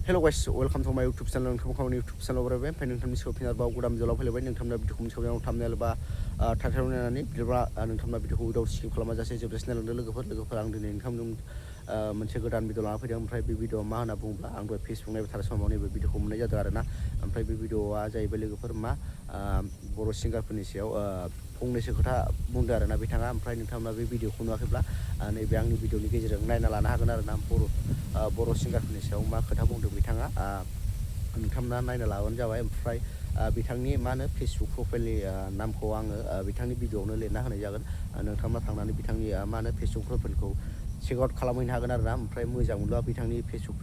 Hello guys, welcome to my YouTube channel. नोंथांमोनखौ YouTube channel बरायबाय ओमफ्राय नोंथांनि सिगाङाव फिन आरोबाव गोदान भिडिअ फैलायबाय नोंथांमोना भिडिअखौ मोनसेयाव थामनेल बा टाइटेल नायनानै बिदिब्ला नोंथांमोना भिडिअखौ उइदाव स्किप खालामाजासे जोबजासिम नायलांदो लोगोफोर आं दिनै नोंथांमोन मोनसे गोदान भिडिअ लाना फैदों ओमफ्राय बे भिडिअआ मा होनना बुङोब्ला आं दहाय फेसबुक नायबाय थानाय समाव नैबे भिडिअखौ मोननाय जादों आरोना ओमफ्राय बे भिडिअआ जाहैबाय लोगोफोर मा बर' सिंगारफोरनि सायाव फंनैसो खोथा बुंदों आरोना बिथाङा ओमफ्राय नोंथांमोना बे भिडिअखौ नुवाखैब्ला नैबे आंनि भिडिअनि गेजेरजों नायना लानो हागोन आरोना बर' सिंगारफोरनि सायाव मा खोथा बुंदों बिथाङा नोंथांमोना नायना लाबानो जाबाय ओमफ्राय बिथांनि मा होनो फेसबुक प्रफाइलनि नामखौ आङो बिथांनि भिडिअआवनो लिरना होनाय जागोन नोंथांमोना थांनानै बिथांनि मा होनो फेसबुक प्रफाइलखौ चेक आउट खालामहैनो हागोन आरोना ओमफ्राय मोजां मोनब्ला बिथांनि फेसबुक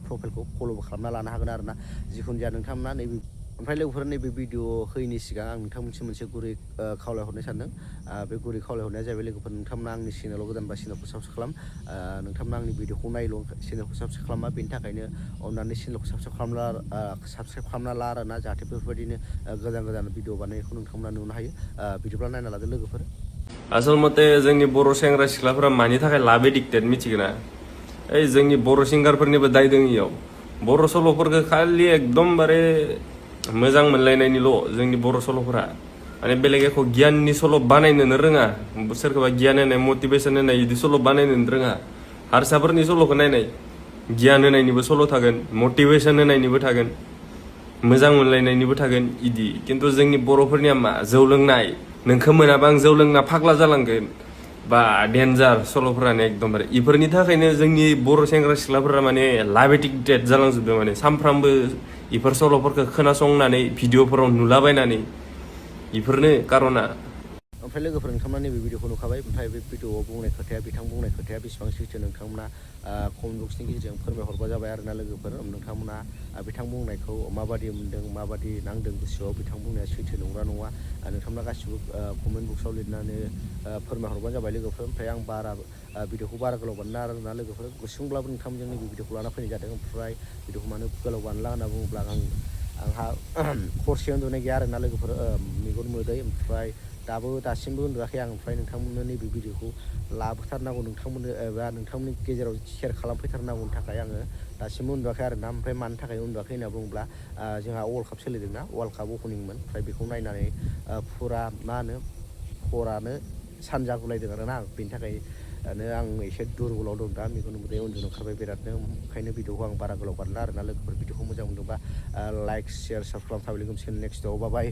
प्रफाइलखौ फल'बो खालामना लानो हागोन आरोना जिखुनु जाया नोंथांमोना नैबे ओमफ्राय लोगोफोर नैबे भिडिअ होयैनि सिगां आं नोंथांमोनसिम मोनसे गुरै खावलायहरनो सानदों बे गुरै खावलायहरनाया जाहैबाय लोगोफोर नोंथांमोना आंनि चेनेलाव गोदानबा चेनेलखौ साबस्क्राइब खालाम नोंथांमोना आंनि भिडिअखौ नायल' चेनेलखौ साबस्क्राइब खालामा बेनि थाखायनो अननानै चेनेलखौ साबस्क्राइब खालामना ला आरोना जाहाथे बेफोरबायदिनो गोदान भिडिअ बानायनायखौ नोंथांमोना नुनो हायो बिदिब्ला नायना लादो लोगोफोर आसल मते जोंनि बर' सेंग्रा सिख्लाफोरा मानि थाखाय लाभ एडिक्टेड मिथिगोना ओइ जोंनि बर' सिंगारफोरनिबो दाय दं इयाव बर' सल'फोरखौ खालि एकदमबारे मोजां मोनलायनायनिल' जोंनि बर' सल'फोरा माने बेलेग एख' गियाननि सल' बानायनोनो रोङा सोरखौबा गियान होनाय मटिभेसन होनाय बिदि सल' बानायनोनो रोङा हारसाफोरनि सल'खौ नायनाय गियान होनायनिबो सल' थागोन मटिभेसन होनायनिबो थागोन मोजां मोनलायनायनिबो थागोन इदि खिन्थु जोंनि बर'फोरनिया मा जौ लोंनाय नोंखौ मोनाबा आं जौ लोंना फाग्ला जालांगोन बा डेन्जार सल'फोरानो एकदमबारे इफोरनि थाखायनो जोंनि बर' सेंग्रा सिख्लाफोरा माने लाभ एडिक्टेड जालांजोबदों माने सानफ्रामबो इफोर सल'फोरखौ खोनासंनानै भिडिअफोराव नुलाबायनानै इफोरनो कारना ओमफ्राय लोगोफोर नोंथांमोना नैबे भिडिअखौ नुखाबाय ओमफ्राय बे भिडिअआव बुंनाय खोथाया बिथां बुंनाय खोथाया बेसेबां सैथो नोंथांमोना कमेन्ट बक्सनि गेजेरजों फोरमायहरबा जाबाय आरोना लोगोफोर नोंथांमोना बिथां बुंनायखौ माबादि मोन्दों माबादि नांदों गोसोआव बिथां बुंनाया सैथो नंगौना नङा नोंथांमोना गासिबो कमेन्ट बक्सआव लिरनानै फोरमायहरबानो जाबाय लोगोफोर ओमफ्राय आं भिडिअखौ बारा गोलाव बानायना आरोना लोगोफोर गुसुंब्लाबो नोंथांमोनजों नैबे भिडिअखौ लाना फैनाय जादों ओमफ्राय भिडिअखौ मानो गोलाव बानायला होनना बुङोब्ला आंहा हरसे उन्दुनाय गैया आरोना लोगोफोर मेगन मोदै ओमफ्राय दासिमबो उन्दुआखै आं ओमफ्राय नोंथांमोननो नैबे भिडिअखौ लाबोथारनांगौ नोंथांमोननो एबा नोंथांमोननि गेजेराव शेयार खालामफैथारनांगौनि थाखाय आङो दासिमबो उन्दुआखै आरोना ओमफ्राय मानि थाखाय उन्दुआखै होनना बुङोब्ला जोंहा वर्ल्ड काप सोलिदोंना वर्ल्ड काप अपेनिंमोन ओमफ्राय बेखौ नायनानै फुरा मा होनो हरानो सानजागुलायदों आरोना बेनि थाखायनो आं एसे दुरबलाव दं दा मेगन मोदै उन्दुनो ओंखारबाय बिरादनो ओंखायनो भिडिअखौ आं बारा गोलाव बानायला आरोना लोगोफोर भिडिअखौ मोजां मोनदोंबा लाइक शेयार साबस्क्राइब खालामना थाबाय लोगोसे नेक्स्टआव बाय